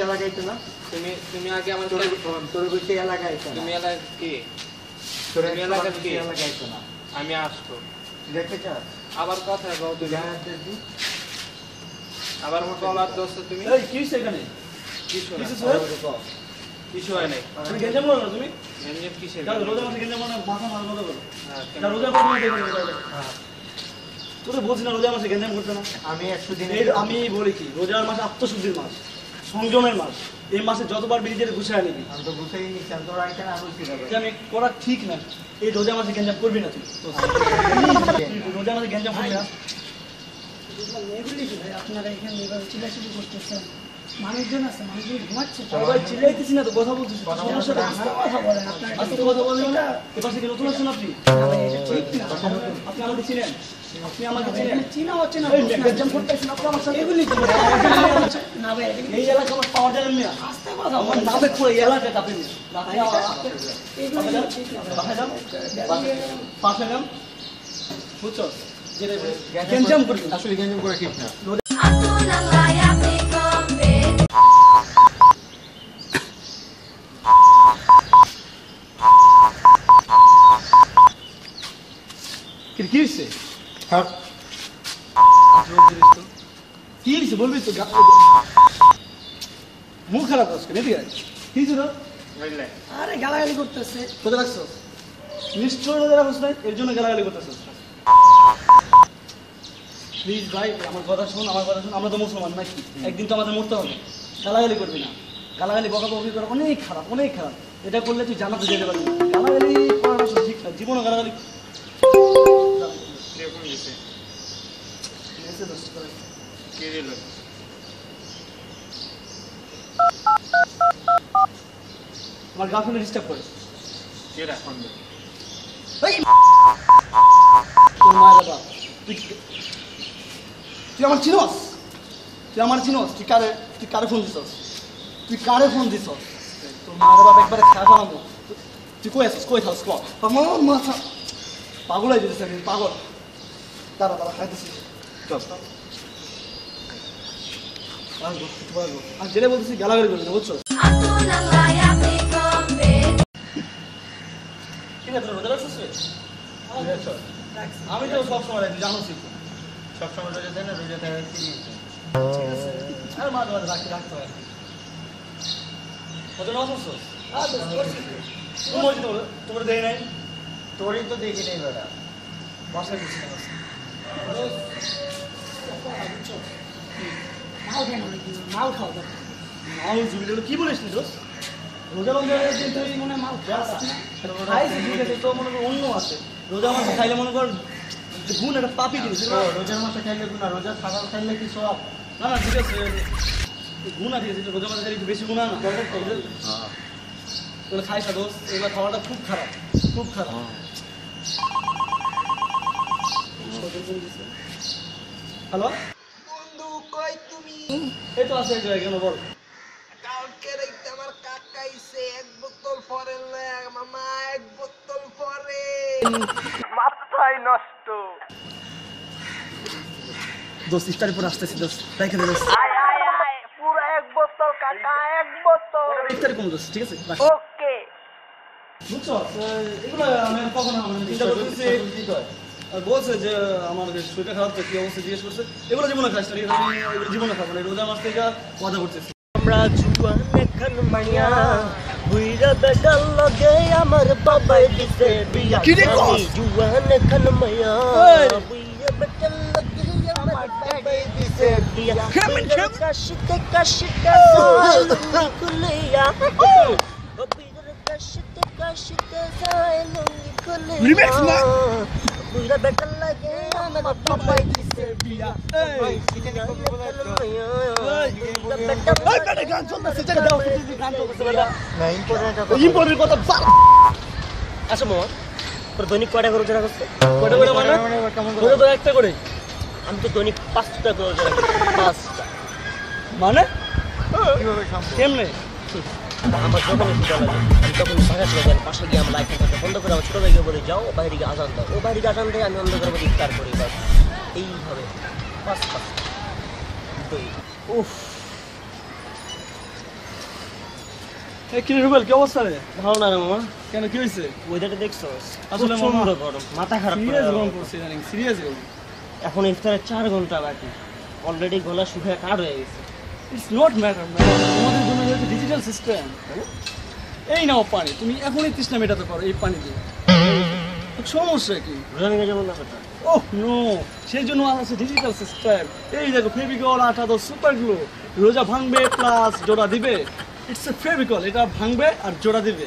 কইছে এলাকাইতো না তুমি আগে আমার তোর কইছে এলাকাইতো তুমি এলাকা কি তোর এলাকা কি এলাকাইতো না আমি আসতো দেখতে চাস আবার কথা কও তুমি দেখবি আবার বলার দোস্ত তুমি এই কি হইছে এখানে কিছু না কিছু হয় নাই তুমি গেঞ্জাম করো না তুমি গেঞ্জাম কিসের কাল রোজা মাসে গেঞ্জাম করো না মাথা মার মতো করো হ্যাঁ না রোজা করো না তোরে বলছি না রোজা মাসে গেঞ্জাম করতে না আমি 100 দিন আমি বলি কি রোজার মাস আত্মশুদ্ধির মাস সংযমের মাস এই মাসে যতবার বেরিয়ে গুছায় নিবি আমি তো বুঝাই নিছি আমি তো রাইতে না বলছি যে আমি করা ঠিক না এই রোজা মাসে গেঞ্জাম করবি না তুই রোজা মাসে গেঞ্জাম করবি না এগুলি কি ভাই আপনারা এখানে এভাবে চিল্লাচিল্লি করতেছেন মানুষজন আছে মানুষজন ঘুমাচ্ছে সবাই চিল্লাইতেছি না তো কথা বলতেছি সমস্যা তো আস্তে কথা বলেন আপনার আস্তে কথা বলবেন না এবার থেকে নতুন আসছেন আপনি ঠিক না আপনি আমাকে চিনেন আপনি আমাকে চিনেন এখানে চিনা হচ্ছে না এই গেঞ্জাম করতেছেন আপনি আমার সাথে এগুলি কি না ভাই এগুলি এই এলাকা আমার পাওয়ার জানেন না আস্তে কথা আমার বলেন নামে পুরো এলাকা কাঁপে নিয়ে এগুলি ঠিক না বাসায় যান পাশে যান বুঝছো যেটা গেঞ্জাম করবি আসলে গেঞ্জাম করে ঠিক না কি হয়েছে থাক কি হয়েছে বলবি তো মুখ খারাপ আজকে এদিকে কি হয়েছে বুঝলে আরে গালাগালি করতেছে কোথায় রাখছো নিশ্চয় রোজা রাখছ না এর জন্য গালাগালি করতেছো প্লিজ ভাই আমার কথা শুন আমরা তো মুসলমান নাকি একদিন তো আমাদের মরতে হবে গালাগালি করবি না গালাগালি বকাবকি করা অনেক খারাপ এটা করলে তুই জানাতে যেতে পারবি গালাগালি করার ঠিক না জীবনে গালাগালি কিরকম দিছে কে দিল আমার গার্লফ্রেন্ড ডিস্টার্ব করে কে রাখুন তোর মায়ের বাবা তুই আমার চিনস তুই কারে ফোন দিছস তোর মায়ের বাবা একবারে খেয়া ফেলামো তুই কই থাকস আমার মাথা পাগল হয়ে যেতেছে আমি পাগল দাঁড়া খাইতেছি আর যেটা বলতেছি গালাগালি করবি না বুঝছো ঠিক আছে রোজা রাখছিস আমি তো সবসময় রাখি জানো সবসময় রোজা দেয় না রোজা দেয় আরে মাঝে মাঝে রাখতে হয় কত নামাজ পড়ছো তোমার দেয় নাই তোরই তো দেখি নেই বেটা বাসায় গেছি মাল দেন নাকি মাল খাও তো মাল জুবিলে কি বলিস নি দোষ রোজা রমজানের দিন তুই মনে মাল খাইছি ঠিক আছে তো মনে কর অন্য আছে রোজা মাছ খাইলে মনে কর গুণ একটা পাপি জিনিস রোজার মাসে খাইলে গুণা রোজা সাদা খাইলে কি সব না ঠিক আছে গুণা ঠিক আছে রোজা মাছ খাইলে একটু বেশি গুণা না তোরা খাইস না দোষ এবার খাওয়াটা খুব খারাপ হ্যালো বন্ধু কই তুমি এই তো আছে কেন বল কালকে রাইতে আমার কাকা আইছে এক বোতল ফরেন লয়া মামা এক বোতল ফরেন মাথায় নষ্ট দোস্ত ইফতারের পর আসতেছি দোস্ত দেখে দে দোস্ত আয় আয় আয় পুরো এক বোতল কাকা এক বোতল ইফতারে কম দোস্ত ঠিক আছে ওকে বুঝছো এগুলো আমি কখনো চিন্তা করতেছি আর বলছে যে আমার শরীরটা খারাপ তো কি অবস্থা জিজ্ঞেস করছে এগুলো জীবনে খাস না আমি এগুলো জীবনে খাবো না রোজা মাস থেকে কথা করতেছি আমরা জুয়ান এখন মাইয়া বুইরা বেডাল লগে আমার বাবাই দিছে বিয়া আমি জুয়ান এখন মাইয়া বুইরা বেডাল লগে আমার বাবাই দিছে বিয়া কাশিতে জাল খুলিয়া বুইরা কাশিতে জাল খুলিয়া বুইরা বেডাল লগে আমার বাবাই দিছে বিয়া গান চলতেছে গান চলতেছে না ইম্পর্টেন্ট ইম্পর্টেন্ট কথা আচ্ছা মামা তোর দৈনিক কয়টা করে রোজা রাখছে কটা করে মানে কেমন রোজা তো একটা করে আমি তো দৈনিক 5টা করে রোজা রাখি 5টা মানে কিভাবে সম্ভব কেমনে আমার যখন খিদা লাগে আমি তখন বাসা চলে যাই পাশে গিয়ে আমার লাইট বন্ধ করে আমার ছোটো ভাইকে বলে যাও বাইরে গিয়ে আজান দাও ও বাইরে গিয়ে আজান দেয় আমি অন্ধকার মধ্যে ইফতার করি বাস এইভাবে 5 দই উফ এই কিরে রুবেল কি অবস্থা রে? ভালো না রে মামা, কেন কি হয়েছে? ওয়েদারটা দেখছো? আসলে প্রচণ্ড মামা, গরম, মাথা খারাপ করে সিরিয়াস দেওয়ার গরম মতো। পড়ছে জানি, সিরিয়াস গরম। এখন ইফতারের 4 ঘন্টা বাকি, অলরেডি গলা শুকিয়ে কাঠ হয়ে গেছে। ইটস নট ম্যাটার ম্যান, তোমাদের জন্য যেহেতু ডিজিটাল সিস্টেম। এই নাও পানি, তুমি এখনই তৃষ্ণা মেটাতে পারো এই পানি দিয়ে। সমস্যা কি? রোজা ভেঙে যাবো না কথা। ওহ নো, সেই জন্য আছে ডিজিটাল সিস্টেম। এই দেখো ফেভিকল, আঠা দাও, সুপার গ্লু, রোজা ভাঙবে প্লাস জোড়া দিবে। ইটস এ ফেভিকল, এটা ভাঙবে আর জোড়া দিবে।